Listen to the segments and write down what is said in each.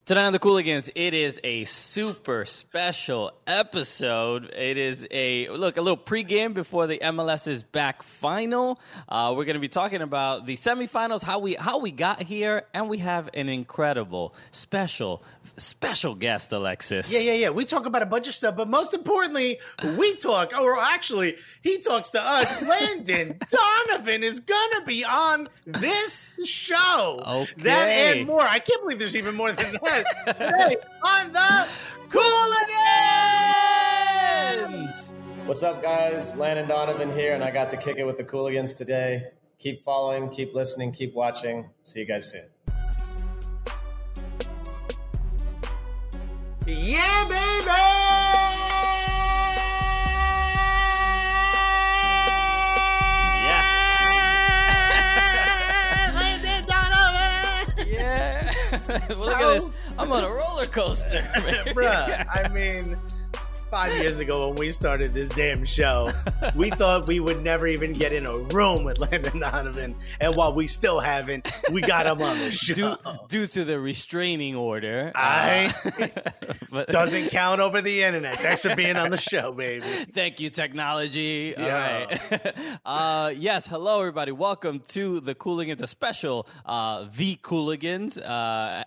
Tonight on the Cooligans, it is a super special episode. It is a little pregame before the MLS's back final. We're going to be talking about the semifinals, how we got here, and we have an incredible, special guest, Alexis. Yeah. We talk about a bunch of stuff, but most importantly, he talks to us. Landon Donovan is going to be on this show. Okay. That and more. I can't believe there's even more than that. Today on the Cooligans! What's up, guys? Landon Donovan here, and I got to kick it with the Cooligans today. Keep following, keep listening, keep watching. See you guys soon. Yeah, baby! Yes! Landon Donovan! Yeah! Well, look at this. I'm on a roller coaster, man. Bruh, I mean, 5 years ago when we started this damn show, we thought we would never even get in a room with Landon Donovan. And while we still haven't, we got him on the show. Due to the restraining order. But doesn't count over the internet. Thanks for being on the show, baby. Thank you, technology. Yeah. All right. Yes, hello, everybody. Welcome to the Cooligans, a special The Cooligans.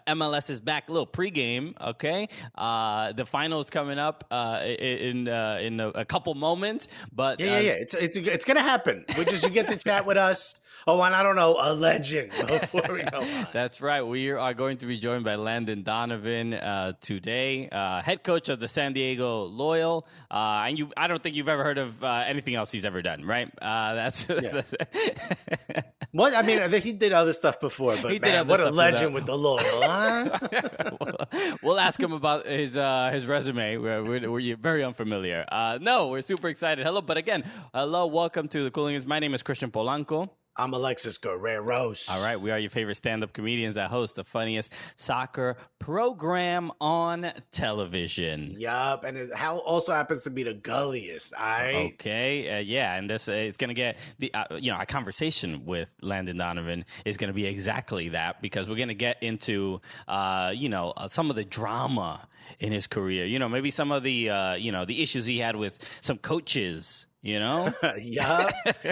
MLS is back, a little pregame, okay? The final is coming up in a couple moments. But Yeah. It's going to happen. You get to chat with us. Oh, and I don't know, a legend before we go on. That's right. We are going to be joined by Landon Donovan today, head coach of the San Diego Loyal. And I don't think you've ever heard of anything else he's ever done, right? That's What? I mean, I think he did other stuff before, but what a legend with the Loyal, huh? We'll ask him about his resume. We're very unfamiliar. No, we're super excited. Hello, but again, hello, welcome to the Cooligans. My name is Christian Polanco. I'm Alexis Guerreros. All right, we are your favorite stand-up comedians that host the funniest soccer program on television. Yup, and it also happens to be the gulliest. Okay, yeah, and this it's going to get a conversation with Landon Donovan is going to be exactly that, because we're going to get into some of the drama in his career. Maybe some of the the issues he had with some coaches. Yeah.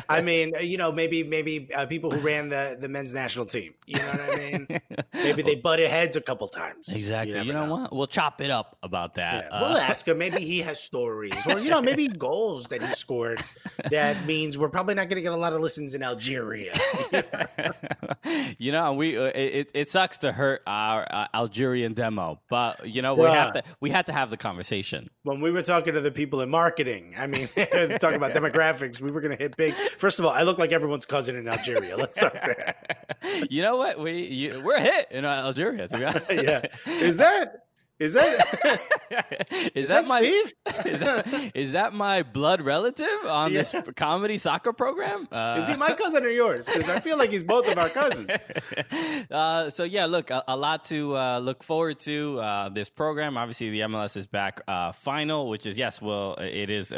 I mean, maybe people who ran the men's national team. You know what I mean? Maybe they butted heads a couple times. Exactly. You know what? We'll chop it up about that. Yeah. We'll ask him. Maybe he has stories, or maybe goals that he scored. That means we're probably not going to get a lot of listens in Algeria. It sucks to hurt our Algerian demo, but we had to have the conversation. When we were talking to the people in marketing, I mean, talking about demographics, we were going to hit big. First of all, I look like everyone's cousin in Algeria. Let's start there. You know what? We're a hit in Algeria. To be honest. Yeah. Is that my blood relative on this comedy soccer program? Is he my cousin or yours? Because I feel like he's both of our cousins. Look, a lot to look forward to this program. Obviously, the MLS is back final, which is it is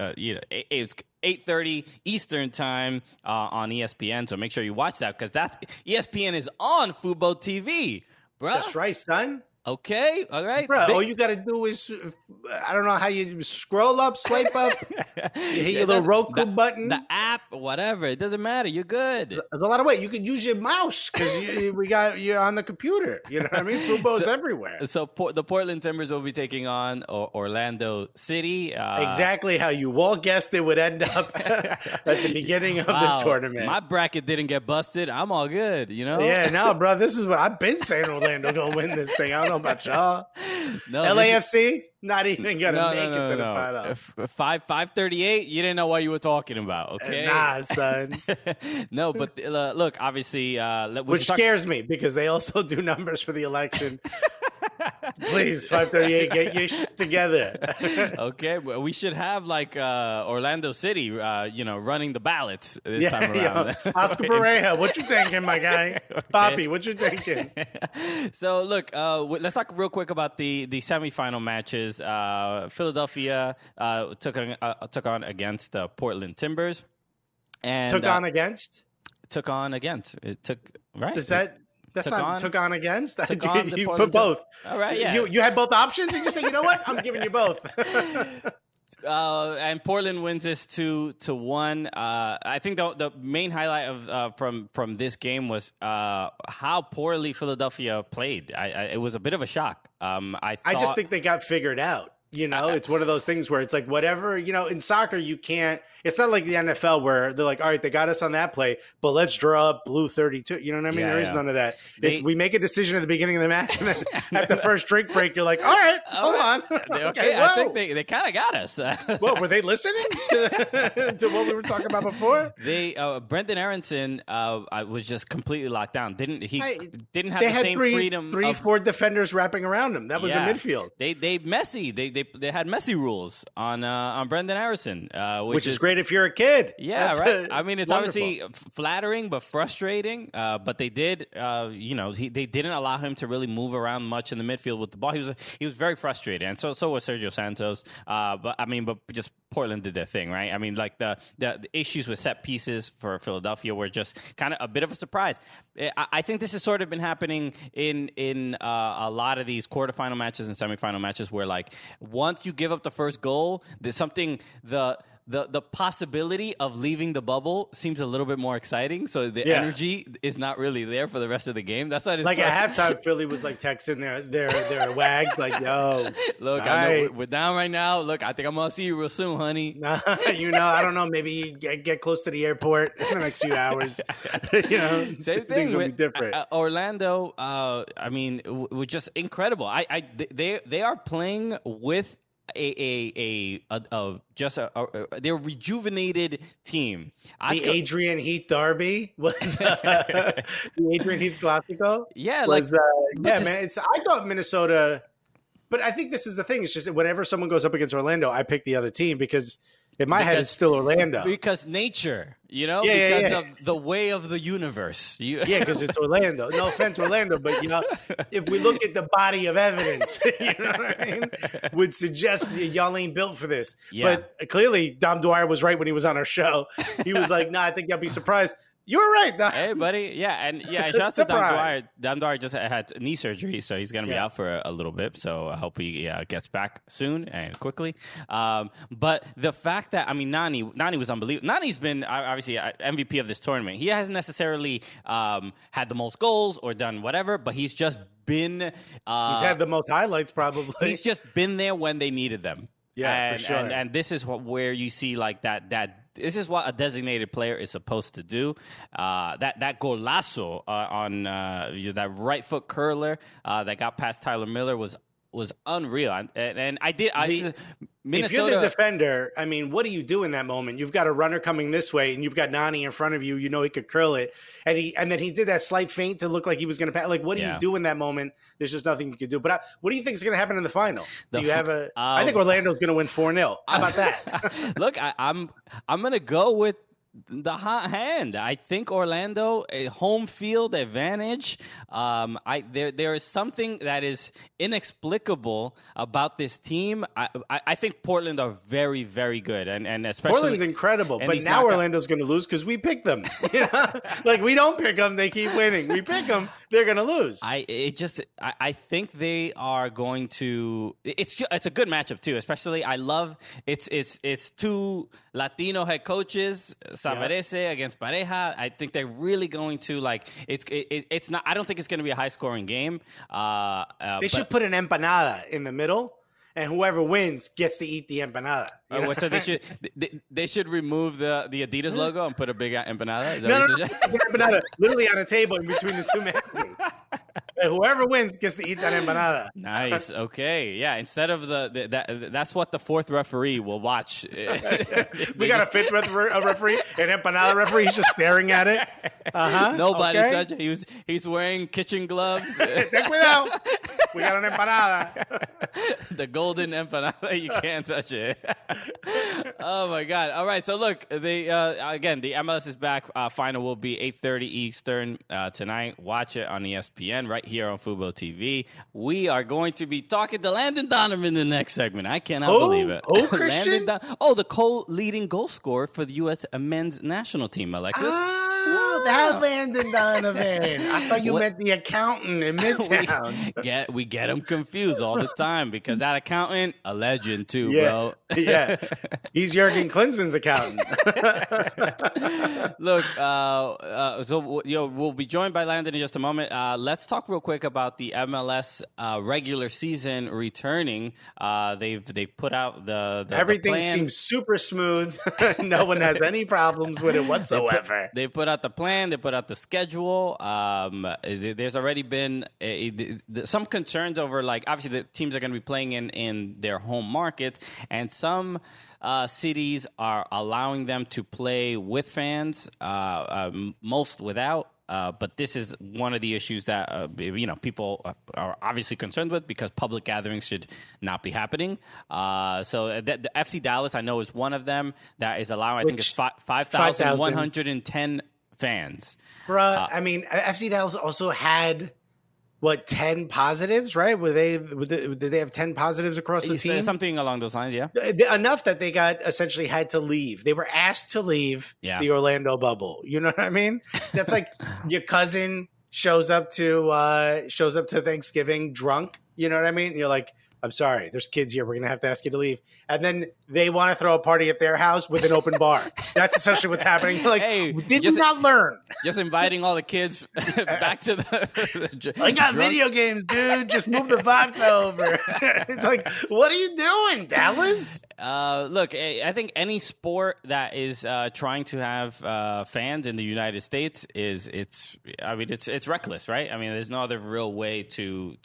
it's 8:30 Eastern time on ESPN. So make sure you watch that, because that ESPN is on Fubo TV, bro. That's right, son. Okay, all right. Bro, all you got to do is, I don't know how you swipe up, you hit your little Roku button. The app, whatever. It doesn't matter. You're good. There's a lot of ways. You could use your mouse because you're on the computer. You know what I mean? Fubo's everywhere. So the Portland Timbers will be taking on Orlando City. Exactly how you all guessed it would end up at the beginning of this tournament. My bracket didn't get busted. I'm all good, Yeah, no, bro. This is what I've been saying. Orlando going to win this thing. I don't know about y'all. No, LAFC not even gonna make it to the final. 538. You didn't know what you were talking about. Okay, nah, son. No, but look, obviously, which scares me because they also do numbers for the election. Please, 538, get your shit together. Okay, well, we should have Orlando City, running the ballots this time around. Oscar Pereira, what you thinking, my guy? Okay. Poppy, what you thinking? So, look, let's talk real quick about the semifinal matches. Philadelphia took on against Portland Timbers, and took on against. It took right. Does that That's took not on, took on against. took on You Portland put both. All right, yeah. You had both options, and you say, you know what? I'm giving you both. And Portland wins this 2-1. I think the main highlight of from this game was how poorly Philadelphia played. It was a bit of a shock. I just think they got figured out. You know, it's one of those things where it's like whatever, you know, in soccer, you can't, it's not like the NFL where they're like, all right, they got us on that play, but let's draw up blue 32. You know what I mean? There is none of that. We make a decision at the beginning of the match, and then at the first drink break, you're like, all right, hold on. Okay, I think they kind of got us. Well, were they listening to what we were talking about before? Brendan Aronson was just completely locked down. Didn't have the same freedom. 4 defenders wrapping around him. That was the midfield. They had Messi rules on Brendan Aronson, which is great if you're a kid. Yeah, That's right. I mean, it's wonderful. obviously flattering but frustrating. But they did, they didn't allow him to really move around much in the midfield with the ball. He was very frustrated, and so was Sergio Santos. But just Portland did their thing, right? I mean, like the issues with set pieces for Philadelphia were just kind of a bit of a surprise. I think this has sort of been happening in a lot of these quarterfinal matches and semifinal matches where, like, once you give up the first goal, there's something the possibility of leaving the bubble seems a little bit more exciting. So the energy is not really there for the rest of the game. That's why it's like at halftime, Philly was like texting their wags like, "Yo, look, I know we're down right now. Look, I think I'm gonna see you real soon, honey. I don't know. Maybe you get close to the airport in the next few hours. Same thing. Things will be different. Orlando, was just incredible. They are playing with their rejuvenated team. Adrian Heath derby was the Adrian Heath Clasico. Yeah, man. I thought Minnesota, but I think this is the thing. It's just that whenever someone goes up against Orlando, I pick the other team because in my head it's still Orlando. Because nature, because of the way of the universe. Because it's Orlando. No offense, Orlando, but if we look at the body of evidence, you know what I mean, would suggest y'all ain't built for this. Yeah. But clearly, Dom Dwyer was right when he was on our show. He was like, "Nah, I think y'all be surprised." You were right, Dom. Hey, buddy. Yeah, and shout out to Dom Dwyer. Dom Dwyer just had knee surgery, so he's going to be out for a little bit. So I hope he gets back soon and quickly. But the fact that, Nani was unbelievable. Nani's been, obviously, MVP of this tournament. He hasn't necessarily had the most goals or done whatever, but he's just been... he's had the most highlights, probably. He's just been there when they needed them. Yeah, for sure. And this is where you see like that this is what a designated player is supposed to do. That golazo on that right foot curler that got past Tyler Miller was unreal. If you're the defender, what do you do in that moment? You've got a runner coming this way, and you've got Nani in front of you. You know he could curl it, and then he did that slight feint to look like he was going to pass. Like, what do you do in that moment? There's just nothing you can do. But what do you think is going to happen in the final? Do you have I think Orlando's going to win 4-0. How about that? Look, I'm going to go with the hot hand. I think Orlando, a home field advantage. There is something that is inexplicable about this team. I think Portland are very, very good, and especially Portland's incredible. But now Orlando's going to lose because we picked them. Like we don't pick them, they keep winning. We pick them, they're going to lose. I think they are going to. It's a good matchup too. Especially, I love it's two Latino head coaches. Savarese against Pareja. I think they're really going to it's not. I don't think it's going to be a high scoring game. They should put an empanada in the middle, and whoever wins gets to eat the empanada. So they should remove the Adidas logo and put a big empanada. Is that no, empanada literally on a table in between the two men. And whoever wins gets to eat that empanada. Nice. Okay. Yeah. Instead of that's what the fourth referee will watch. We got a fifth referee, an empanada referee. He's just staring at it. Nobody touch it. He's wearing kitchen gloves. Ten cuidado. We got an empanada. The golden empanada. You can't touch it. Oh my God. All right. So look, the MLS is back. Final will be 8:30 Eastern tonight. Watch it on ESPN right here on Fubo TV. We are going to be talking to Landon Donovan in the next segment. I cannot believe it. Oh, Christian? The co-leading goal scorer for the U.S. men's national team, Alexis. Oh, that Landon Donovan. I thought you meant the accountant in Midtown. we get them confused all the time because that accountant, a legend too, bro. Yeah. He's Jurgen Klinsmann's accountant. Look, so we'll be joined by Landon in just a moment. Let's talk real quick about the MLS regular season returning. They've put out the everything plan. Seems super smooth. No one has any problems with it whatsoever. They put out the plan. They put out the schedule. There's already been some concerns over, like, obviously the teams are going to be playing in their home market, and some cities are allowing them to play with fans, most without. But this is one of the issues that people are obviously concerned with, because public gatherings should not be happening. So the FC Dallas, I know, is one of them that is allowing. I think it's 5,110 fans. Bruh, I mean, FC Dallas also had 10 positives, right? Did they have 10 positives across the team? Something along those lines, yeah. Enough that they essentially had to leave. They were asked to leave the Orlando bubble. You know what I mean? That's like your cousin shows up to Thanksgiving drunk. You know what I mean? And you're like, I'm sorry, there's kids here. We're going to have to ask you to leave. And then they want to throw a party at their house with an open bar. That's essentially what's happening. Like, did you not learn? Just inviting all the kids back to the I got video games, dude. Just move the vodka over. It's like, what are you doing, Dallas? Look, I think any sport that is trying to have fans in the United States it's reckless, right? I mean, there's no other real way to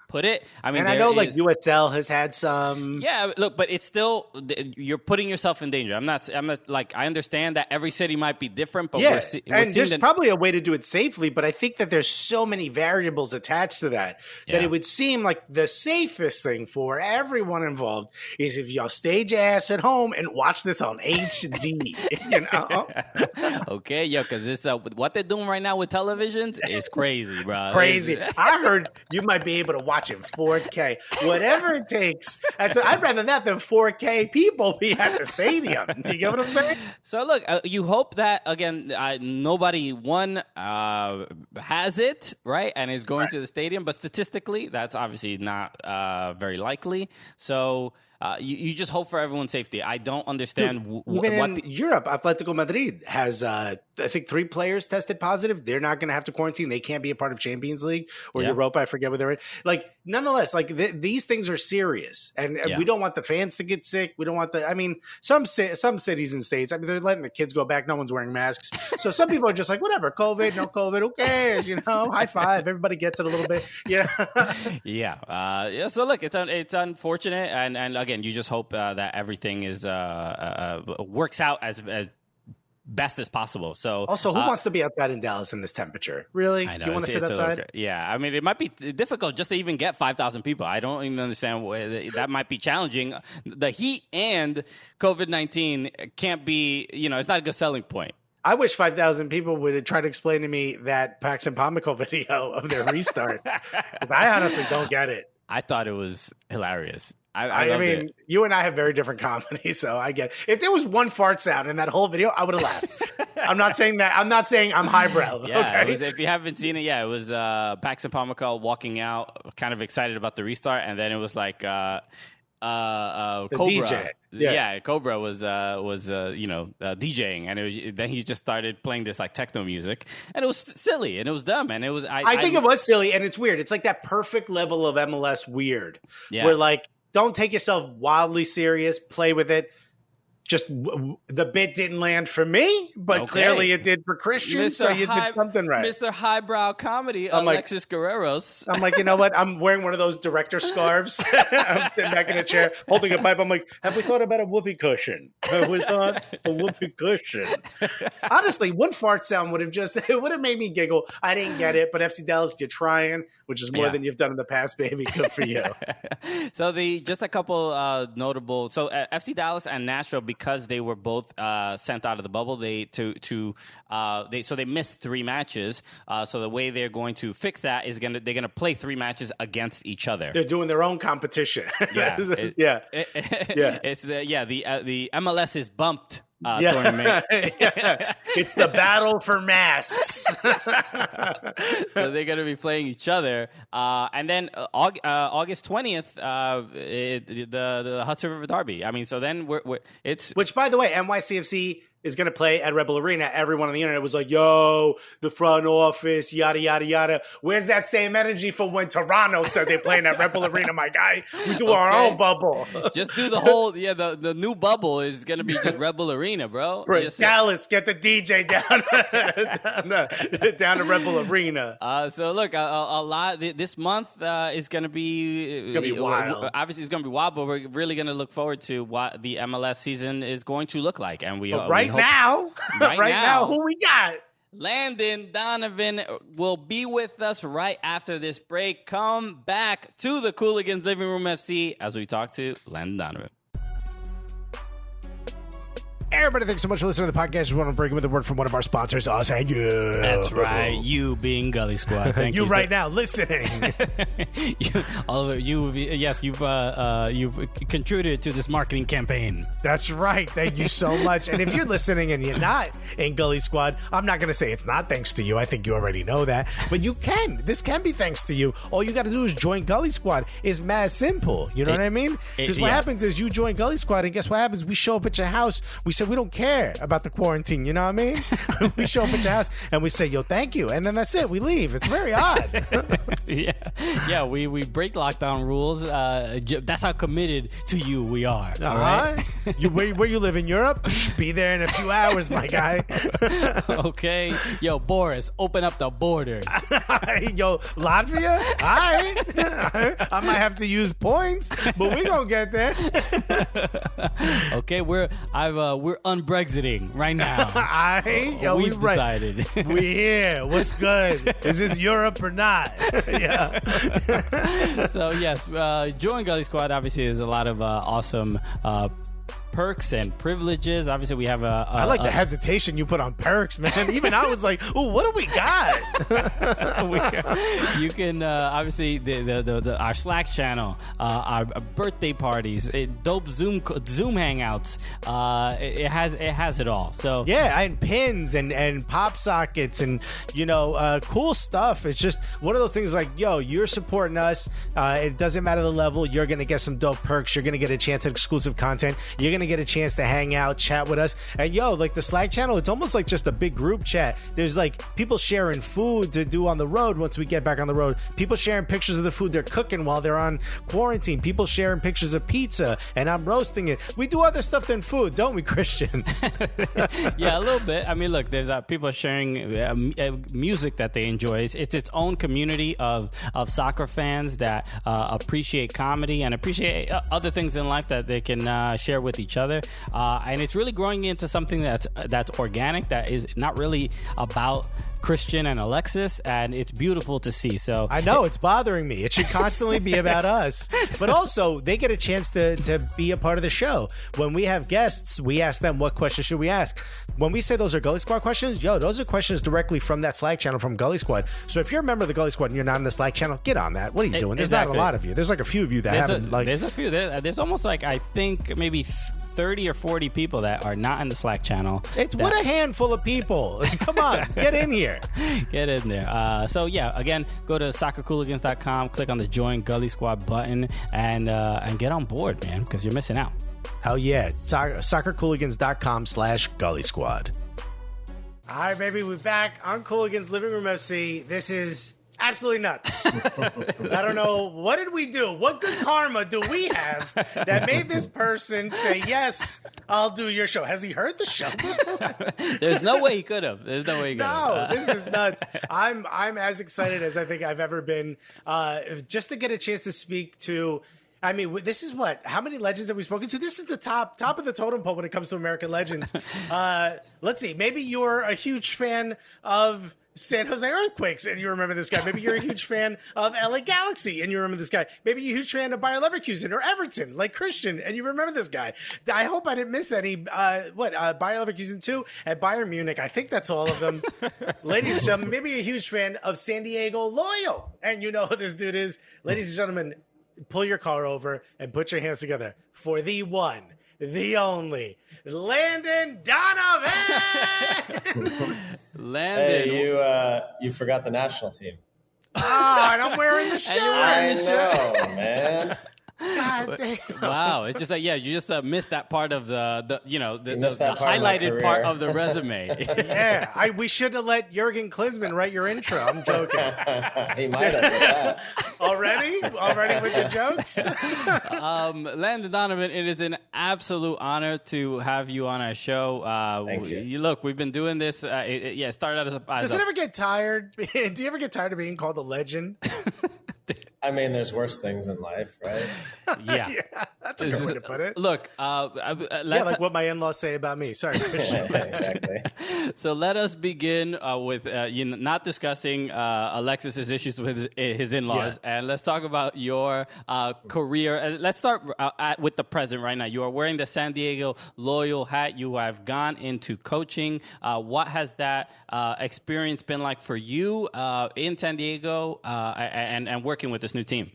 put it. I mean, and I know like USL has had some. Yeah, look, but it's still, you're putting yourself in danger. I'm not like, I understand that every city might be different, but we're there's probably a way to do it safely. But I think that there's so many variables attached to that it would seem like the safest thing for everyone involved is if y'all stage ass at home and watch this on HD. You know? Okay, because it's what they're doing right now with televisions is crazy, bro. Crazy. I heard you might be able to watch in 4K, whatever it takes. And so I'd rather that than 4K people be at the stadium. Do you get what I'm saying? So look, you hope that, again, nobody has it, right, and is going to the stadium, but statistically that's obviously not very likely. So you just hope for everyone's safety. I don't understand. Even in Europe, Atletico Madrid has, I think, 3 players tested positive. They're not going to have to quarantine. They can't be a part of Champions League or Europa. I forget what they're in. Like, nonetheless, like these things are serious, and we don't want the fans to get sick. We don't want some cities and states, I mean, they're letting the kids go back. No one's wearing masks. So some people are just like, whatever, COVID, no COVID, who cares? You know, high five. Everybody gets it a little bit. Yeah. So look, it's unfortunate, and again, you just hope that everything is works out as best as possible. So also, who wants to be outside in Dallas in this temperature? Really? I know. You want to sit outside? Yeah. I mean, it might be difficult just to even get 5,000 people. I don't even understand that might be challenging. The heat and COVID-19 can't be, it's not a good selling point. I wish 5,000 people would try to explain to me that Paxton Pommico video of their restart. I honestly don't get it. I thought it was hilarious. I mean, you and I have very different comedy, so I get it. If there was one fart sound in that whole video, I would have laughed. I'm not saying that. I'm not saying I'm highbrow. Yeah, okay? If you haven't seen it, it was Paxton Pommico walking out, kind of excited about the restart, and then it was like Cobra. DJ. Yeah, Cobra was DJing, and then he just started playing this like techno music, and it was silly and it was dumb, and it was. I think it was silly, and it's weird. It's like that perfect level of MLS weird, where like, don't take yourself wildly serious, play with it. Just the bit didn't land for me, but clearly it did for Christian, so you did something right. Mr. Highbrow Comedy, Alexis Guerreros. I'm like, you know what? I'm wearing one of those director scarves. I'm sitting back in a chair, holding a pipe. I'm like, have we thought about a whoopee cushion? Have we thought a whoopee cushion? Honestly, one fart sound would have made me giggle. I didn't get it, but FC Dallas, you're trying, which is more than you've done in the past, baby. Good for you. So just a couple notable. So FC Dallas and Nashville, because they were both sent out of the bubble, they missed 3 matches. So the way they're going to fix that is they're gonna play 3 matches against each other. They're doing their own competition. The MLS is bumped tournament. Yeah. It's the battle for masks. So they're going to be playing each other. And then August 20th, the Hudson River Derby. I mean, so then it's... Which, by the way, NYCFC is going to play at Rebel Arena. Everyone on the internet was like, yo, the front office, yada, yada, yada. Where's that same energy from when Toronto said they're playing at Rebel Arena, my guy? We do our own bubble. Just do the whole, the new bubble is going to be just Rebel Arena, bro. Right. Dallas, get the DJ down to Rebel Arena. So look, a lot, this month is going to be... wild. Obviously, it's going to be wild, but we're really going to look forward to what the MLS season is going to look like. And Right now, who we got? Landon Donovan will be with us right after this break. Come back to the Cooligans Living Room FC as we talk to Landon Donovan. Everybody, thanks so much for listening to the podcast. We want to bring in with a word from one of our sponsors, us and you. That's right, you being Gully Squad. Thank you. You right now listening. You've contributed to this marketing campaign. That's right. Thank you so much. And if you're listening and you're not in Gully Squad, I'm not going to say it's not thanks to you. I think you already know that. But you can. This can be thanks to you. All you got to do is join Gully Squad. It's mad simple. You know what I mean? Because what happens is you join Gully Squad, and guess what happens? We show up at your house. We say we don't care about the quarantine. You know what I mean? We show up at your house and we say, yo, thank you. And then that's it. We leave. It's very odd. Yeah. We break lockdown rules. That's how committed to you we are. All right? Where you live in Europe? Be there in a few hours, my guy. Okay. Yo, Boris, open up the borders. Yo, Latvia? All right. I might have to use points, but we're going to get there. Okay, we're unbrexiting right now. We've decided. We here. What's good? Is this Europe or not? Yeah. So yes, join Gully Squad. Obviously, there's a lot of awesome perks and privileges. Obviously, we have I like the hesitation you put on perks, man. Even I was like, "Ooh, what do we got?" You can obviously our Slack channel, our birthday parties, dope Zoom hangouts. It has it all. So yeah, and pins and pop sockets and cool stuff. It's just one of those things like, yo, you're supporting us. It doesn't matter the level. You're gonna get some dope perks. You're gonna get a chance at exclusive content. You're gonna get a chance to hang out, chat with us. And like the Slack channel, it's almost like just a big group chat. There's like people sharing food to do on the road once we get back on the road. People sharing pictures of the food they're cooking while they're on quarantine. People sharing pictures of pizza and I'm roasting it. We do other stuff than food, don't we, Christian? Yeah, a little bit. I mean, look, there's people sharing music that they enjoy. It's its own community of soccer fans that appreciate comedy and appreciate other things in life that they can share with each other, and it's really growing into something that's organic, that is not really about Christian and Alexis, and it's beautiful to see. So I know it's bothering me. It should constantly be about us, but also they get a chance to be a part of the show. When we have guests, we ask them, what questions should we ask? When we say those are Gully Squad questions, those are questions directly from that Slack channel from Gully Squad. So if you're a member of the Gully Squad and you're not in the Slack channel, get on that. What are you doing? There's not a lot of you. There's like a few of you that haven't. There's a few. There's almost like, I think maybe 30 or 40 people that are not in the Slack channel. What a handful of people. Come on, get in here. Get in there. So yeah, again, go to soccercooligans.com, click on the Join Gully Squad button, and get on board, man, because you're missing out. Hell yeah. soccercooligans.com/Gully Squad. All right, baby, we're back on Cooligans Living Room FC. This is absolutely nuts. I don't know. What did we do? What good karma do we have that made this person say, yes, I'll do your show? Has he heard the show before? There's no way he could have. This is nuts. I'm as excited as I think I've ever been just to get a chance to speak to. I mean, this is how many legends have we spoken to? This is the top of the totem pole when it comes to American legends. Let's see. Maybe you're a huge fan of San Jose Earthquakes and you remember this guy. Maybe you're a huge fan of LA Galaxy and you remember this guy. Maybe you're a huge fan of Bayer Leverkusen or Everton, like Christian, and you remember this guy. I hope I didn't miss any. Bayer Leverkusen 2 at Bayern Munich. I think that's all of them. Ladies and gentlemen, maybe you're a huge fan of San Diego Loyal and you know who this dude is. Ladies and gentlemen, pull your car over and put your hands together for the one, the only, Landon Donovan. Landon, Hey, you forgot the national team. Oh, and I'm wearing the shirt. I know, man. God damn. wow, it's just like you just missed that part of the missed that part of my highlighted part career. of the resume. Yeah, we should have let Jurgen Klinsmann write your intro. I'm joking. He might have with that. Already with the jokes? Landon Donovan, it is an absolute honor to have you on our show. Thank you. Look, we've been doing this. It started out as Does it ever get tired? Do you ever get tired of being called a legend? I mean, there's worse things in life, right? Yeah. Yeah, that's a good way to put it. Look, Like what my in-laws say about me. Sorry. Exactly. So let us begin with not discussing Alexis's issues with his in-laws, and let's talk about your career. Let's start with the present right now. You are wearing the San Diego Loyal hat. You have gone into coaching. What has that experience been like for you in San Diego and working with this new team?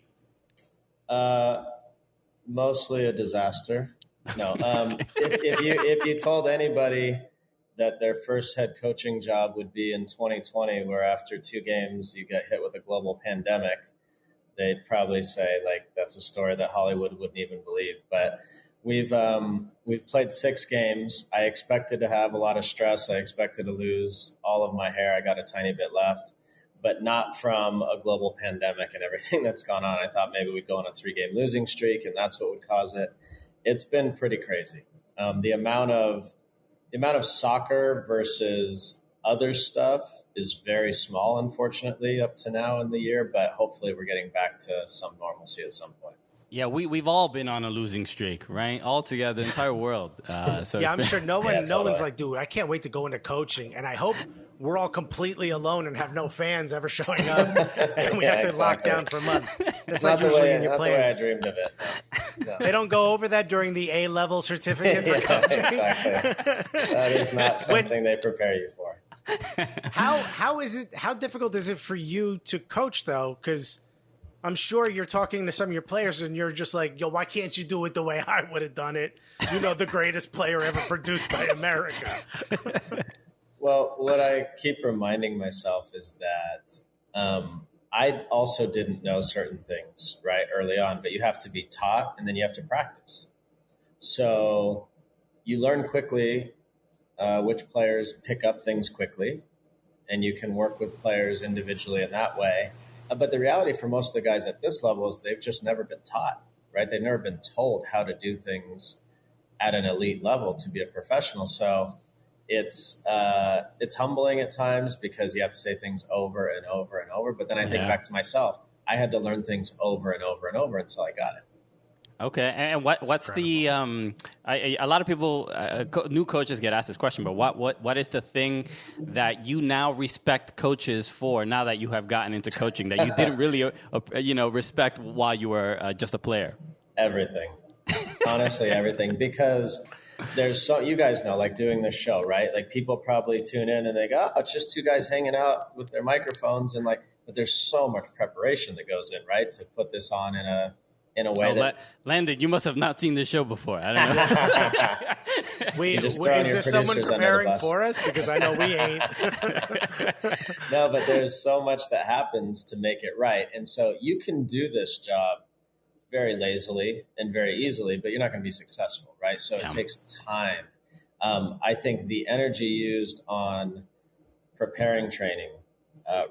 Mostly a disaster. No, if you told anybody that their first head coaching job would be in 2020, where after 2 games you get hit with a global pandemic, they'd probably say like that's a story that Hollywood wouldn't even believe. But we've played 6 games. I expected to have a lot of stress. I expected to lose all of my hair. I got a tiny bit left, but not from a global pandemic and everything that's gone on. I thought maybe we'd go on a 3-game losing streak, and that's what would cause it. It's been pretty crazy. The amount of soccer versus other stuff is very small, unfortunately, up to now in the year. But hopefully, we're getting back to some normalcy at some point. Yeah, we've all been on a losing streak, right? All together, the entire world. So Yeah, I'm sure no one's totally. like, dude, I can't wait to go into coaching. And I hope we're all completely alone and have no fans ever showing up. And we Yeah, have to lock exactly. down for months. It's Not like usually in the your way I plans. dreamed of it. No. They don't go over that during the A-level certificate for Yeah, coaching. exactly. That is not something they prepare you for. How difficult is it for you to coach, though? Because I'm sure you're talking to some of your players and you're just like, yo, why can't you do it the way I would have done it? You know, the greatest player ever produced by America. Well, what I keep reminding myself is that I also didn't know certain things right early on, but you have to be taught and then you have to practice. So you learn quickly which players pick up things quickly, and you can work with players individually in that way. But the reality for most of the guys at this level is they've just never been taught, right? They've never been told how to do things at an elite level to be a professional. So it's humbling at times because you have to say things over and over and over. But then I think back to myself, I had to learn things over and over and over until I got it. Okay, and what's the a lot of people, new coaches get asked this question, but what is the thing that you now respect coaches for now that you have gotten into coaching that you didn't really respect while you were just a player? Everything, honestly, everything, because there's you guys know, like doing this show, right? Like people probably tune in and they go, oh, it's just 2 guys hanging out with their microphones, and but there's so much preparation that goes in, right, to put this on in a way that Landon, you must have not seen this show before. I don't know. Is there someone preparing for us? Because I know we ain't. No, but there's so much that happens to make it right. And so you can do this job very lazily and very easily, but you're not going to be successful, right? So it takes time. I think the energy used on preparing training,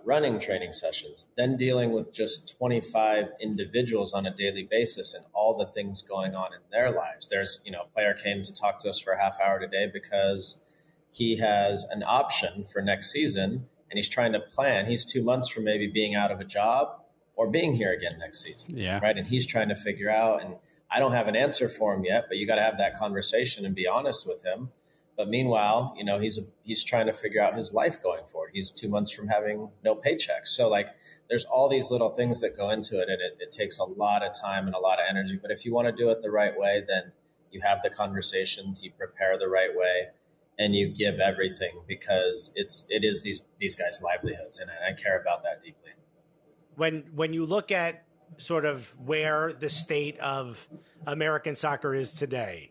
running training sessions, then dealing with just 25 individuals on a daily basis and all the things going on in their lives. There's, a player came to talk to us for a half hour today because he has an option for next season and he's trying to plan. He's 2 months from maybe being out of a job or being here again next season. Yeah. Right. And he's trying to figure out, and I don't have an answer for him yet, but you got to have that conversation and be honest with him. But meanwhile, he's trying to figure out his life going forward. He's 2 months from having no paycheck. So there's all these little things that go into it, and it takes a lot of time and a lot of energy. But if you want to do it the right way, then you have the conversations, you prepare the right way, and you give everything, because it is these guys' livelihoods, and I care about that deeply. When you look at sort of where the state of American soccer is today,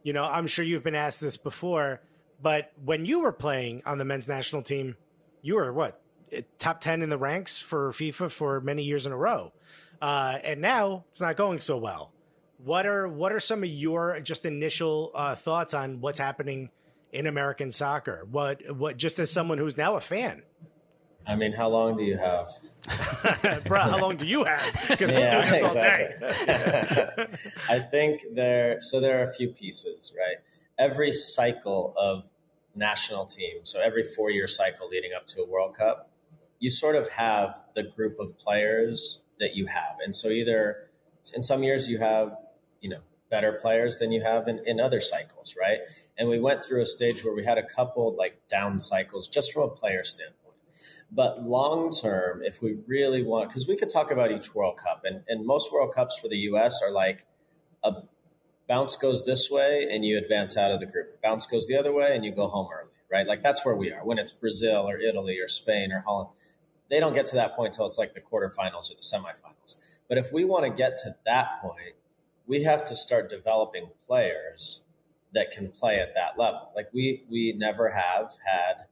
I'm sure you've been asked this before, but when you were playing on the men's national team, you were what, top 10 in the ranks for FIFA for many years in a row. And now it's not going so well. What are some of your just initial thoughts on what's happening in American soccer? What just as someone who's now a fan? I mean, how long do you have? Bro, how long do you have? Because we'll do this all day. I think there are a few pieces, right? Every cycle of national team, so every 4-year cycle leading up to a World Cup, you sort of have the group of players that you have. And so either in some years you have, better players than you have in other cycles, right? And we went through a stage where we had a couple like down cycles just from a player standpoint. But long term, if we really want, because we could talk about each World Cup, and most World Cups for the U.S. are like a bounce goes this way and you advance out of the group. Bounce goes the other way and you go home early, right? Like that's where we are. When it's Brazil or Italy or Spain or Holland, they don't get to that point until it's like the quarterfinals or the semifinals. But if we want to get to that point, we have to start developing players that can play at that level. Like we never have had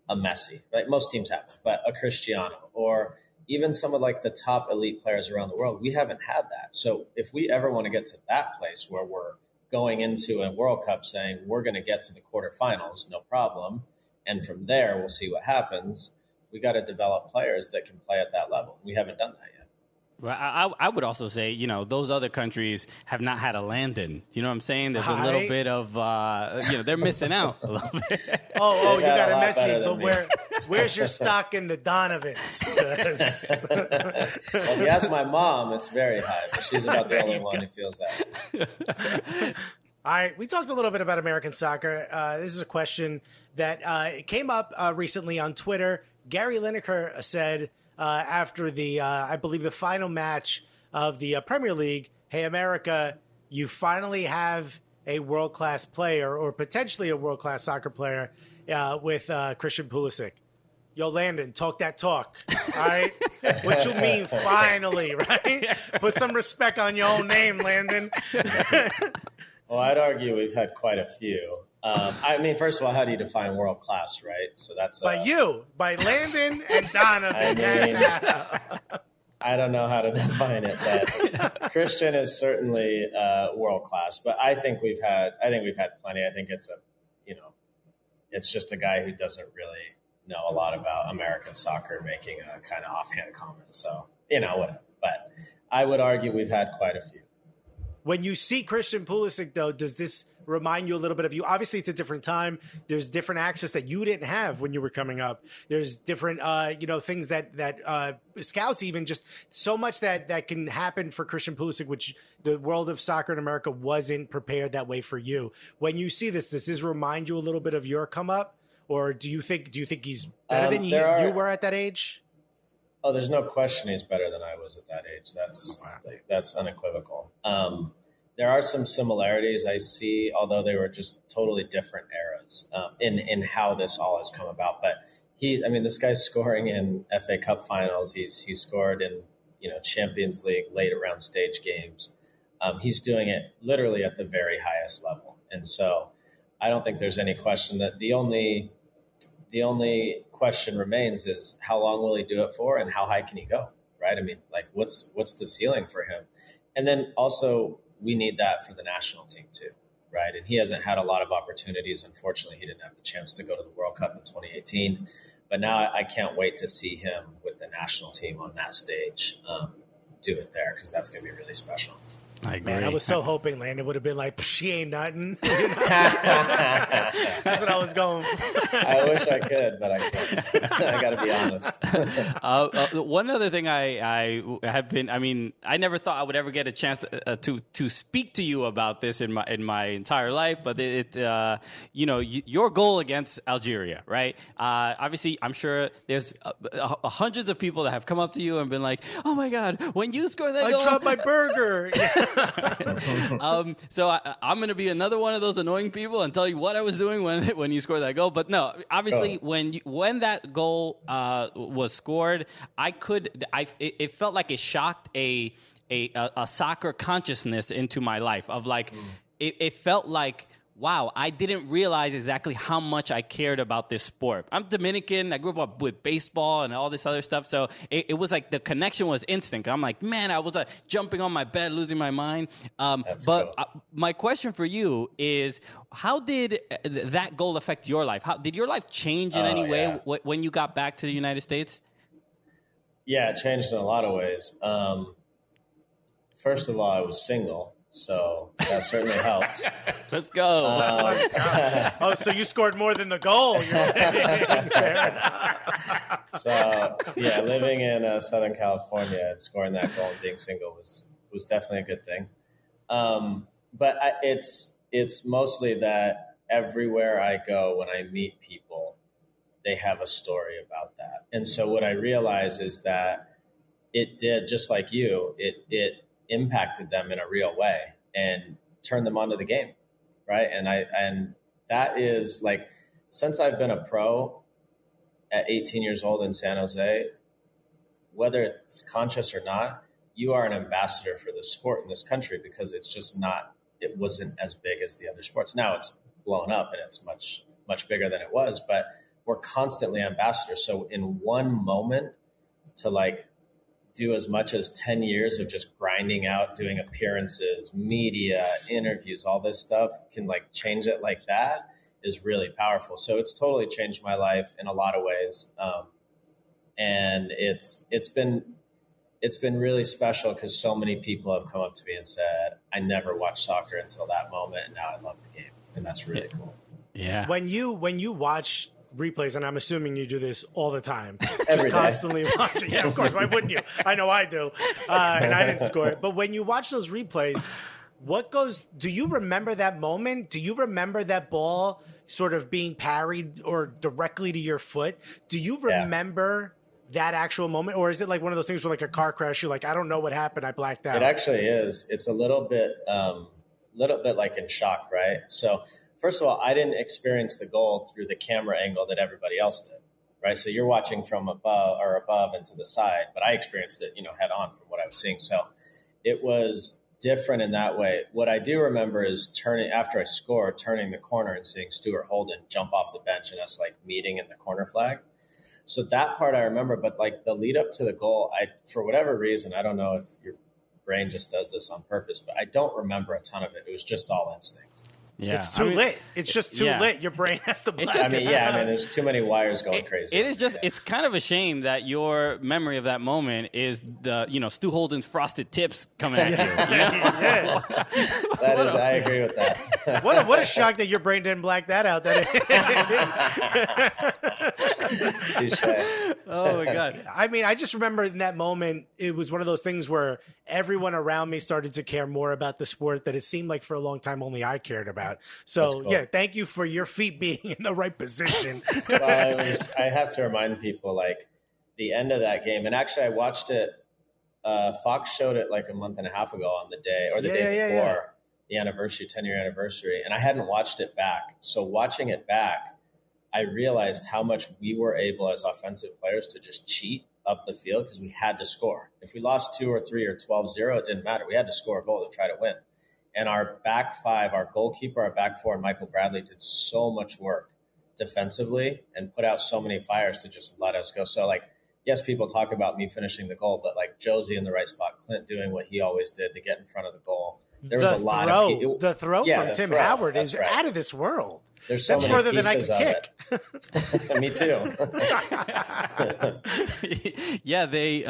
a Messi, right? Most teams have, but a Cristiano or even some of like the top elite players around the world, we haven't had that. So if we ever want to get to that place where we're going into a World Cup saying we're going to get to the quarterfinals, no problem, and from there we'll see what happens, we got to develop players that can play at that level. We haven't done that yet. Well, I would also say, those other countries have not had a Landon. You know what I'm saying? There's a little bit of, they're missing out a little bit. Oh, you got a Messi, but where's your stock in the Donovans? Well, if you ask my mom, it's very high, but she's about the only one who feels that. All right, we talked a little bit about American soccer. This is a question that came up recently on Twitter. Gary Lineker said, after the, I believe, the final match of the Premier League, hey, America, you finally have a world-class player or potentially a world-class soccer player with Christian Pulisic. Yo, Landon, talk that talk, all right? What you mean, finally, right? Put some respect on your own name, Landon. Well, I'd argue we've had quite a few. I mean, first of all, how do you define world class, right? So that's by Landon and Donovan. I don't know how to define it, but Christian is certainly world class. But I think we've had plenty. I think it's just a guy who doesn't really know a lot about American soccer making a kind of offhand comment. So whatever. But I would argue we've had quite a few. When you see Christian Pulisic, though, does this remind you a little bit of you? Obviously, it's a different time. There's different access that you didn't have when you were coming up. There's different, things that scouts even just so much that can happen for Christian Pulisic, which the world of soccer in America wasn't prepared that way for you. When you see this, does this remind you a little bit of your come up, or do you think he's better than you were at that age? Oh, there's no question he's better than I was at that age. That's unequivocal. There are some similarities I see, although they were just totally different eras in how this all has come about. But this guy's scoring in FA Cup finals. He scored in Champions League late round stage games. He's doing it literally at the very highest level, and so I don't think there's any question that the only question remains is how long will he do it for and how high can he go, right? I mean, like what's the ceiling for him? And then also we need that for the national team too, right? And he hasn't had a lot of opportunities. Unfortunately, he didn't have the chance to go to the World Cup in 2018. But now I can't wait to see him with the national team on that stage do it there, because that's going to be really special. I agree. Man, I was so hoping Landon would have been like, she ain't nothing. That's what I was going for. I wish I could, but I can't. I got to be honest. One other thing I have been, I never thought I would ever get a chance to speak to you about this in my entire life, but your goal against Algeria, right? Obviously, I'm sure there's hundreds of people that have come up to you and been like, oh my God, when you score that goal. I dropped my burger. So I'm going to be another one of those annoying people and tell you what I was doing when you scored that goal. But no, obviously when that goal was scored, it felt like it shocked a soccer consciousness into my life of like, it felt like wow, I didn't realize exactly how much I cared about this sport. I'm Dominican. I grew up with baseball and all this other stuff. So it was like the connection was instant. I'm like, man, I was jumping on my bed, losing my mind. That's cool. My question for you is, how did that goal affect your life? How did your life change in any way when you got back to the United States? Yeah, it changed in a lot of ways. First of all, I was single. So that certainly helped. Let's go. So you scored more than the goal, you're saying. Fair enough. So, yeah, living in Southern California and scoring that goal and being single was definitely a good thing. But it's mostly that everywhere I go, when I meet people, they have a story about that. And so what I realize is that it did, just like you, it impacted them in a real way and turned them onto the game. Right. And that is like, since I've been a pro at 18 years old in San Jose, whether it's conscious or not, you are an ambassador for the sport in this country, because it's just not, it wasn't as big as the other sports. Now it's blown up and it's much, much bigger than it was, but we're constantly ambassadors. So in one moment to like do as much as 10 years of just grinding out, doing appearances, media, interviews, all this stuff can like change it like that is really powerful. So it's totally changed my life in a lot of ways. And it's been really special because so many people have come up to me and said, I never watched soccer until that moment, and now I love the game. And that's really cool. Yeah. When you watch replays, and I'm assuming you do this all the time, every day, constantly watching. Yeah, of course. Why wouldn't you? I know I do, and I didn't score it. But when you watch those replays, do you remember that moment? Do you remember that ball sort of being parried or directly to your foot? Do you remember that actual moment, or is it like one of those things where like a car crash, you're like, I don't know what happened, I blacked out? It actually is. It's a little bit like in shock, right? So first of all, I didn't experience the goal through the camera angle that everybody else did, right? So you're watching from above and to the side, but I experienced it, head on from what I was seeing. So it was different in that way. What I do remember is after I scored, turning the corner and seeing Stuart Holden jump off the bench and us like meeting in the corner flag. So that part I remember, but like the lead up to the goal, for whatever reason, I don't know if your brain just does this on purpose, but I don't remember a ton of it. It was just all instinct. Yeah. It's too lit. It's just too lit. Your brain has to blast it. There's too many wires going crazy. It is just, it's kind of a shame that your memory of that moment is Stu Holden's frosted tips coming at you. Yeah. I agree with that. What a shock that your brain didn't black that out. Touché. Oh my God. I mean, I just remember in that moment, it was one of those things where everyone around me started to care more about the sport that it seemed like for a long time only I cared about. So cool. Yeah, thank you for your feet being in the right position. Well, I have to remind people like the end of that game, and actually I watched it. Fox showed it like a month and a half ago on the day before the 10-year anniversary, and I hadn't watched it back. So watching it back, I realized how much we were able as offensive players to just cheat up the field because we had to score. If we lost 2 or 3 or 12-0, it didn't matter. We had to score a goal to try to win. And our back five, our goalkeeper, our back four, and Michael Bradley did so much work defensively and put out so many fires to just let us go. So, like, yes, people talk about me finishing the goal, but, like, Josie in the right spot, Clint doing what he always did to get in front of the goal. There was a lot of people. The throw from Tim Howard is out of this world. There's so many further than I pieces can kick. Me too. Yeah, they,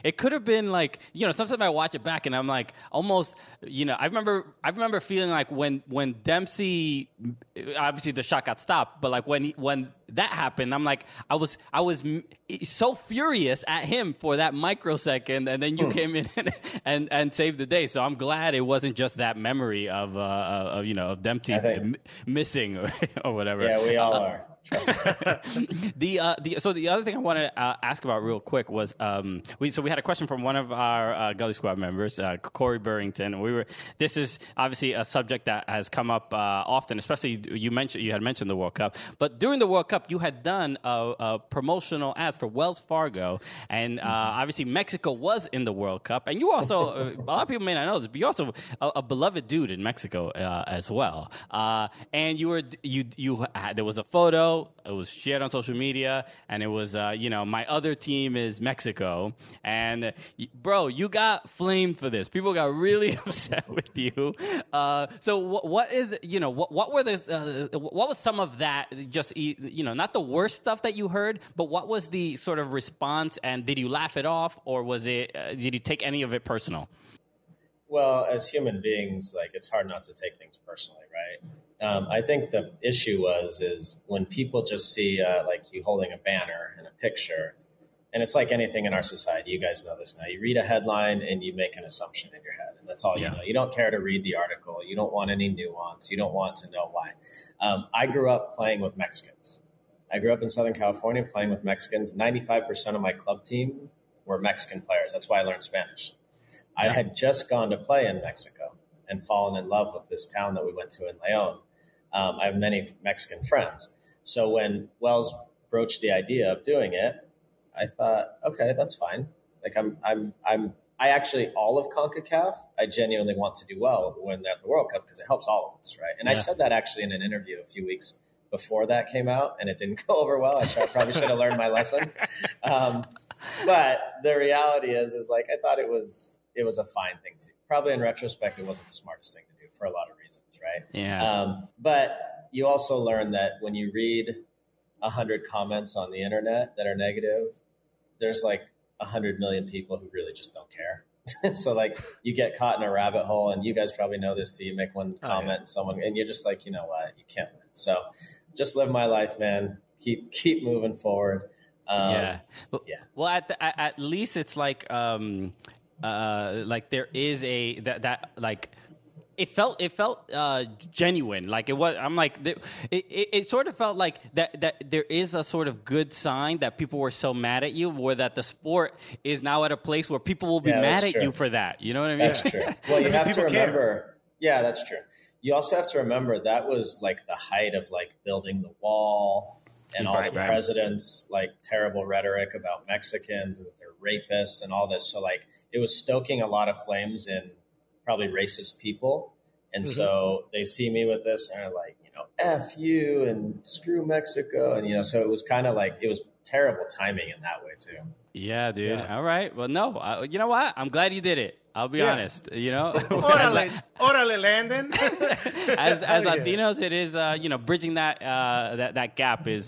it could have been like, sometimes I watch it back and I'm like, almost, I remember feeling like when Dempsey, obviously the shot got stopped, but like when that happened, I'm like, I was so furious at him for that microsecond, and then you came in and saved the day. So I'm glad it wasn't just that memory of Dempsey missing or whatever. Yeah, we all are. Trust me. So the other thing I wanted to ask about real quick was we had a question from one of our Gully Squad members, Corey Burrington. This is obviously a subject that has come up often, especially you had mentioned the World Cup. But during the World Cup, you had done a promotional ads for Wells Fargo, and obviously Mexico was in the World Cup, and you also a lot of people may not know this, but you're also a beloved dude in Mexico as well. And there was a photo. It was shared on social media, and it was, my other team is Mexico. And, bro, you got flamed for this. People got really upset with you. So what is, what were the, what was some of that, just, not the worst stuff that you heard, but what was the sort of response, and did you laugh it off, or was it, did you take any of it personal? Well, as human beings, it's hard not to take things personally, right? I think the issue is when people just see you holding a banner and a picture, and it's like anything in our society. You guys know this now. You read a headline and you make an assumption in your head, and that's all you know. You don't care to read the article. You don't want any nuance. You don't want to know why. I grew up playing with Mexicans. I grew up in Southern California playing with Mexicans. 95% of my club team were Mexican players. That's why I learned Spanish. I had just gone to play in Mexico and fallen in love with this town that we went to in León. I have many Mexican friends. So when Wells broached the idea of doing it, I thought, okay, that's fine. I actually, all of CONCACAF, I genuinely want to do well when they're at the World Cup because it helps all of us, right? And I said that actually in an interview a few weeks before that came out, and it didn't go over well. I probably should have learned my lesson. But the reality is I thought it was a fine thing to do. Probably in retrospect, it wasn't the smartest thing to do for a lot of reasons, right? Yeah. But you also learn that when you read 100 comments on the internet that are negative, there's 100 million people who really just don't care. So you get caught in a rabbit hole, and you guys probably know this too. You make one comment and someone, and you're just you know what, you can't win. So just live my life, man. Keep moving forward. Well, at least it's there is it felt genuine. It sort of felt like that there is a sort of good sign that people were so mad at you, or that the sport is now at a place where people will be mad at you for that. You know what I mean? That's true. Well, you have to remember. Yeah, that's true. You also have to remember that was the height of building the wall and all the presidents terrible rhetoric about Mexicans and that they're rapists and all this. So it was stoking a lot of flames in probably racist people. And so they see me with this and are F you and screw Mexico. And, so it was kind of it was terrible timing in that way too. Yeah, dude. Yeah. All right. Well, no, you know what? I'm glad you did it. I'll be honest, Orale, Landon. as Latinos, it is, bridging that gap is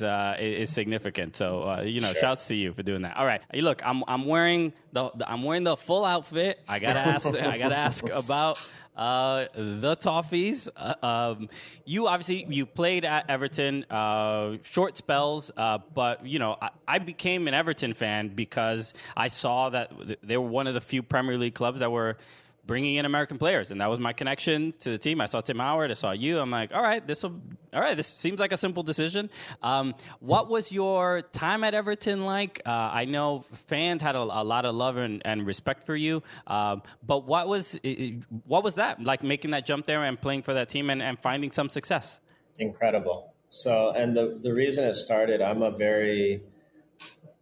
significant. So, shouts to you for doing that. All right, look, I'm wearing the full outfit. I gotta ask about the Toffees. You played at Everton, short spells, but I became an Everton fan because I saw that they were one of the few Premier League clubs that were bringing in American players, and that was my connection to the team. I saw Tim Howard, I saw you. I'm like, all right, this seems like a simple decision. What was your time at Everton like? I know fans had a lot of love and respect for you, but what was that like, making that jump there and playing for that team and finding some success? Incredible. So, and the reason it started, I'm a very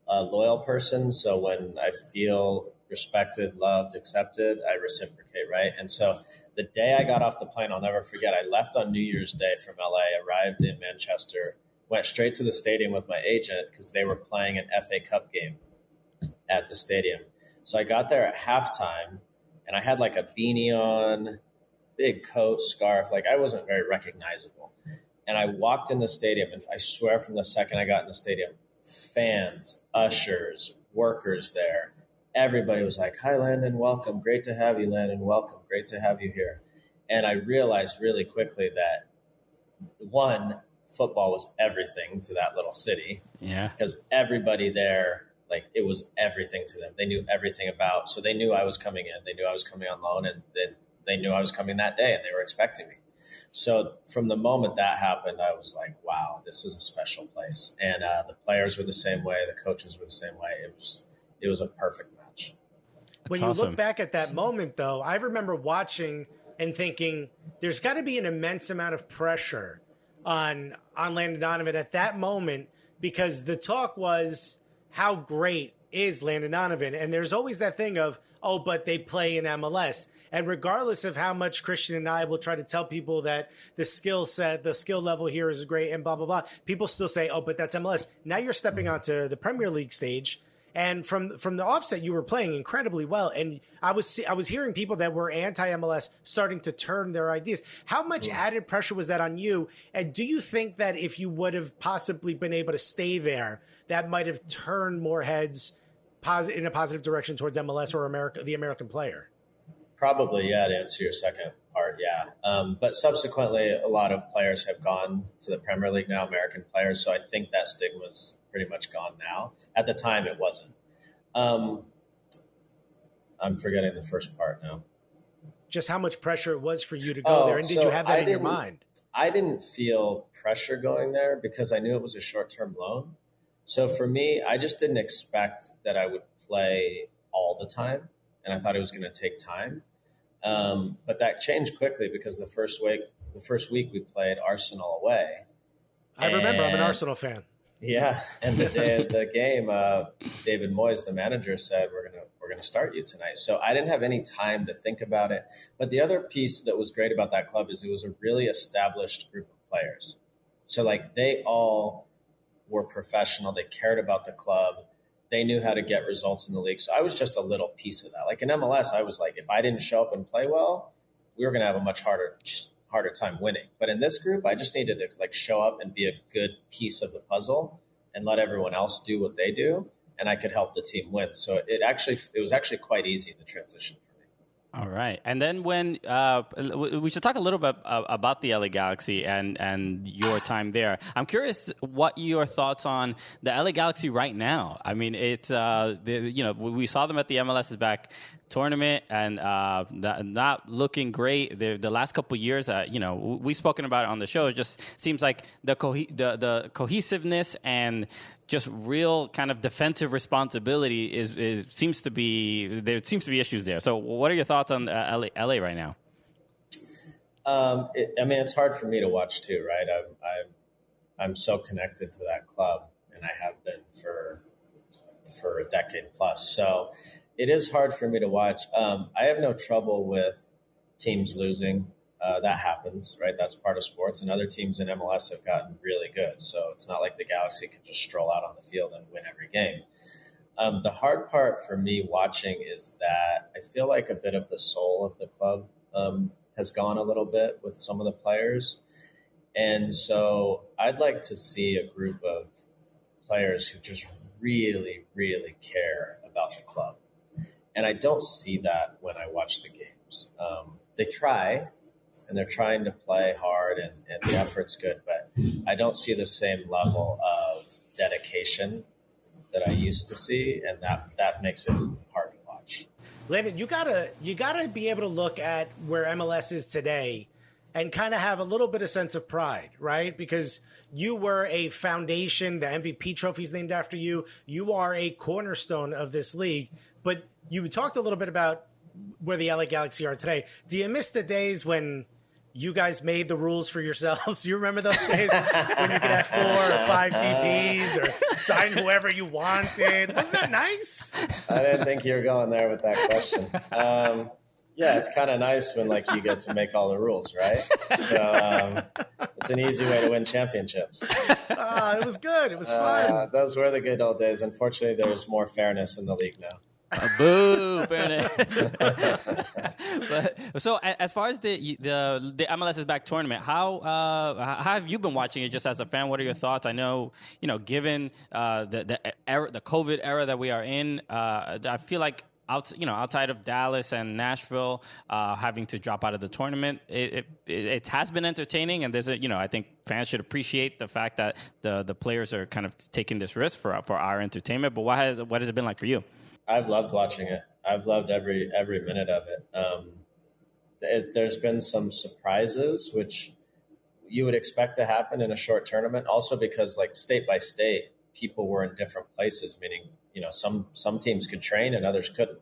loyal person. So when I feel respected, loved, accepted, I reciprocate, right? And so the day I got off the plane, I'll never forget, I left on New Year's Day from LA, arrived in Manchester, went straight to the stadium with my agent because they were playing an FA Cup game at the stadium. So I got there at halftime and I had a beanie on, big coat, scarf, I wasn't very recognizable. And I walked in the stadium, and I swear from the second I got in the stadium, fans, ushers, workers there, everybody was like, "Hi, Landon, welcome. Great to have you, Landon. Welcome. Great to have you here." And I realized really quickly that, one, football was everything to that little city. Yeah. Because everybody there, it was everything to them. They knew everything about. So they knew I was coming in. They knew I was coming on loan, and then they knew I was coming that day, and they were expecting me. So from the moment that happened, I was like, wow, this is a special place. And the players were the same way. The coaches were the same way. It was a perfect match. When you look back at that moment, though, I remember watching and thinking there's got to be an immense amount of pressure on Landon Donovan at that moment, because the talk was, how great is Landon Donovan? And there's always that thing of, oh, but they play in MLS. And regardless of how much Christian and I will try to tell people that the skill level here is great and blah, blah, blah, people still say, oh, but that's MLS. Now you're stepping onto the Premier League stage. And from the offset, you were playing incredibly well. And I was hearing people that were anti-MLS starting to turn their ideas. How much added pressure was that on you? And do you think that if you would have possibly been able to stay there, that might have turned more heads in a positive direction towards MLS or the American player? Probably, yeah, to answer your second part, yeah. But subsequently, a lot of players have gone to the Premier League now, American players. So I think that stigma's pretty much gone now. At the time, it wasn't. I'm forgetting the first part now. Just how much pressure it was for you to go there, and did you have that in your mind? I didn't feel pressure going there because I knew it was a short-term loan. So for me, I just didn't expect that I would play all the time, and I thought it was going to take time. But that changed quickly because the first week we played Arsenal away. I remember. I'm an Arsenal fan. Yeah, and the day of the game, David Moyes, the manager, said, "We're gonna start you tonight." So I didn't have any time to think about it. But the other piece that was great about that club is it was a really established group of players. So like they all were professional. They cared about the club. They knew how to get results in the league. So I was just a little piece of that. Like in MLS, I was like, if I didn't show up and play well, we were going to have a much harder time winning. But in this group, I just needed to like show up and be a good piece of the puzzle and let everyone else do what they do. And I could help the team win. So it was actually quite easy, the transition. All right. And then when we should talk a little bit about the LA Galaxy and your time there. I'm curious what your thoughts on the LA Galaxy right now. I mean, it's we saw them at the MLS is Back tournament and not looking great. The last couple of years, we've spoken about it on the show. It just seems like the cohesiveness and just real kind of defensive responsibility seems to be issues there. So what are your thoughts on LA right now? It's hard for me to watch too, right? I'm so connected to that club, and I have been for a decade plus. So it is hard for me to watch. I have no trouble with teams losing. That happens, right? That's part of sports. And other teams in MLS have gotten really good. So it's not like the Galaxy can just stroll out on the field and win every game. The hard part for me watching is that I feel like a bit of the soul of the club has gone a little bit with some of the players. And so I'd like to see a group of players who just really, really care about the club. And I don't see that when I watch the games. They try, and they're trying to play hard, and the effort's good, but I don't see the same level of dedication that I used to see, and that makes it hard to watch. Landon, you gotta be able to look at where MLS is today and kind of have a little bit of sense of pride, right? Because you were a foundation, the MVP trophy is named after you. You are a cornerstone of this league, but you talked a little bit about where the LA Galaxy are today. Do you miss the days when you guys made the rules for yourselves? Do you remember those days when you could have 4 or 5 VPs or sign whoever you wanted? Wasn't that nice? I didn't think you were going there with that question. Yeah, it's kind of nice when like you get to make all the rules, right? So it's an easy way to win championships. It was good. It was fun. Those were the good old days. Unfortunately, there's more fairness in the league now. Boo! But, so as far as the MLS is Back tournament, how have you been watching it just as a fan? What are your thoughts? I know, given the COVID era that we are in, I feel like outside of Dallas and Nashville having to drop out of the tournament, it has been entertaining, and there's I think fans should appreciate the fact that the players are kind of taking this risk for our entertainment. But what has it been like for you? I've loved watching it. I've loved every minute of it. there's been some surprises, which you would expect to happen in a short tournament. Also because like state by state, people were in different places, meaning, some teams could train and others couldn't.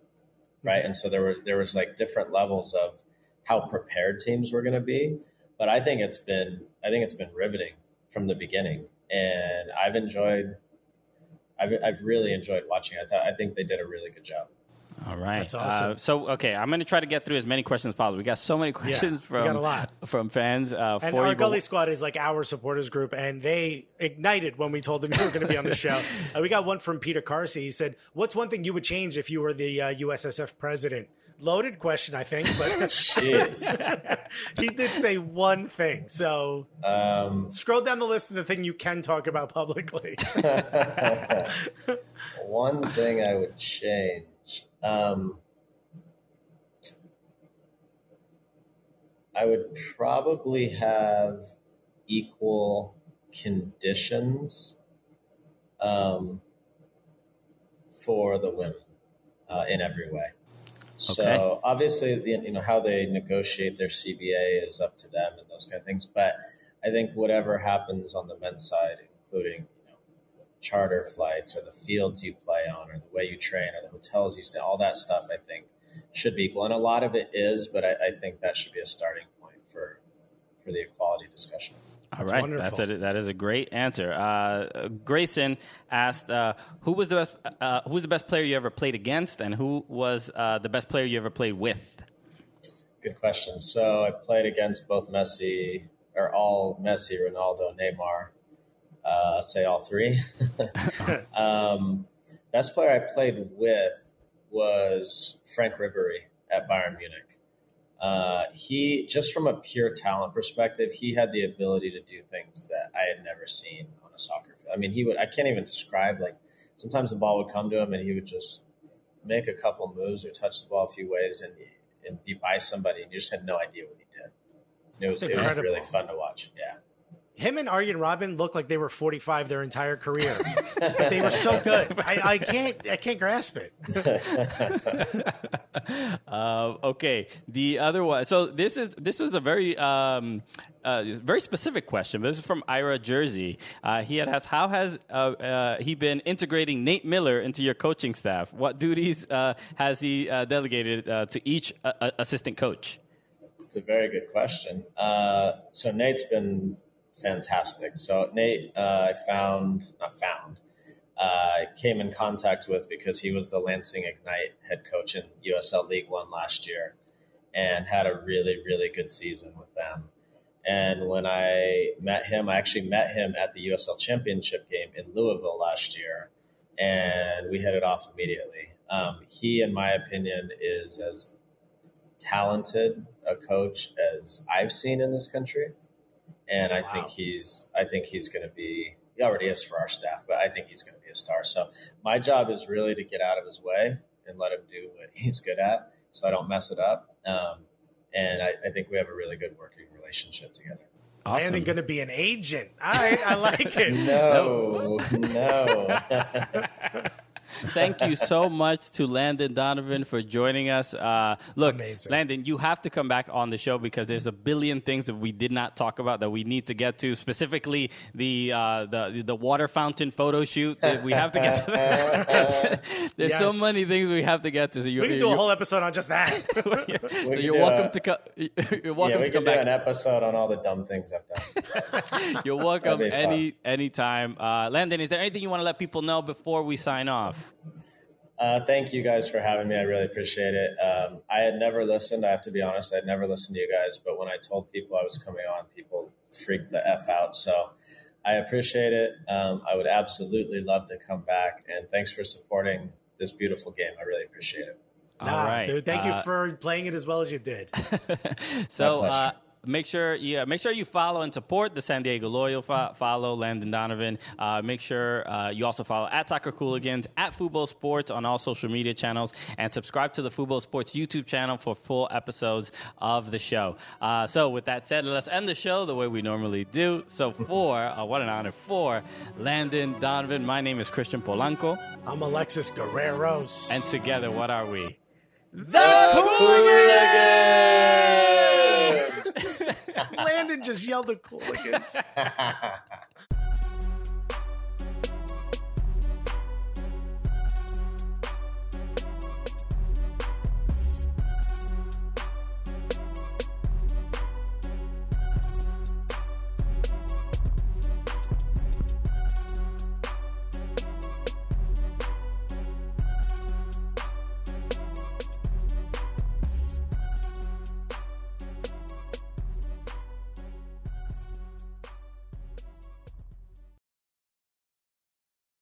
Right. And so there was like different levels of how prepared teams were going to be. But I think it's been riveting from the beginning. And I've really enjoyed watching it. I think they did a really good job. All right. That's awesome. I'm going to try to get through as many questions as possible. We got so many questions from fans. And our Gully Squad is like our supporters group, and they ignited when we told them you were going to be on the show. We got one from Peter Carsey. He said, "What's one thing you would change if you were the USSF president?" Loaded question, I think, but Jeez. He did say one thing. So scroll down the list of the thing you can talk about publicly. One thing I would change. I would probably have equal conditions for the women in every way. So obviously, how they negotiate their CBA is up to them and those kind of things. But I think whatever happens on the men's side, including charter flights or the fields you play on or the way you train or the hotels you stay, all that stuff, I think should be equal. And a lot of it is, but I think that should be a starting point for the equality discussion. All right, that is a great answer. Grayson asked, who was the best player you ever played against, and who was the best player you ever played with? Good question. So I played against both all Messi, Ronaldo, Neymar. Say all three. Best player I played with was Frank Ribery at Bayern Munich. He, just from a pure talent perspective, he had the ability to do things that I had never seen on a soccer field. I mean, I can't even describe, like, sometimes the ball would come to him and he would just make a couple moves or touch the ball a few ways and be by somebody, and you just had no idea what he did. It was really fun to watch. Yeah. Him and Arjen Robben looked like they were 45 their entire career, but they were so good. I can't grasp it. Okay, the other one. So this was a very very specific question. This is from Ira Jersey. He asked, how has he been integrating Nate Miller into your coaching staff? What duties has he delegated to each assistant coach? It's a very good question. So Nate's been fantastic. So Nate, I came in contact with because he was the Lansing Ignite head coach in USL League One last year and had a really, really good season with them. And when I met him, I actually met him at the USL Championship game in Louisville last year, and we hit it off immediately. He, in my opinion, is as talented a coach as I've seen in this country. And I think he's going to be, he already is for our staff, but I think he's going to be a star. So my job is really to get out of his way and let him do what he's good at so I don't mess it up. And I think we have a really good working relationship together. Awesome. Landon going to be an agent. All right, I like it. No. Thank you so much to Landon Donovan for joining us. Look, amazing. Landon, you have to come back on the show because there's a billion things that we did not talk about that we need to get to. Specifically, the water fountain photo shoot. We have to get to that. There's so many things we have to get to. So we can do a whole episode on just that. So you're welcome to come. You're welcome to come back. We can do an episode on all the dumb things I've done. You're welcome anytime. Landon, is there anything you want to let people know before we sign off? Thank you guys for having me. I really appreciate it. I had never listened. I have to be honest. I had never listened to you guys, but when I told people I was coming on, people freaked the F out. So I appreciate it. I would absolutely love to come back, and thanks for supporting this beautiful game. I really appreciate it. All right, dude. Thank you for playing it as well as you did. So, make sure you follow and support the San Diego Loyal. Follow Landon Donovan. Make sure you also follow at Soccer Cooligans, at Football Sports on all social media channels, and subscribe to the Football Sports YouTube channel for full episodes of the show. So with that said, let's end the show the way we normally do. So what an honor for Landon Donovan. My name is Christian Polanco. I'm Alexis Guerreros. And together, what are we? The Cooligans! just yelled at Cooligans.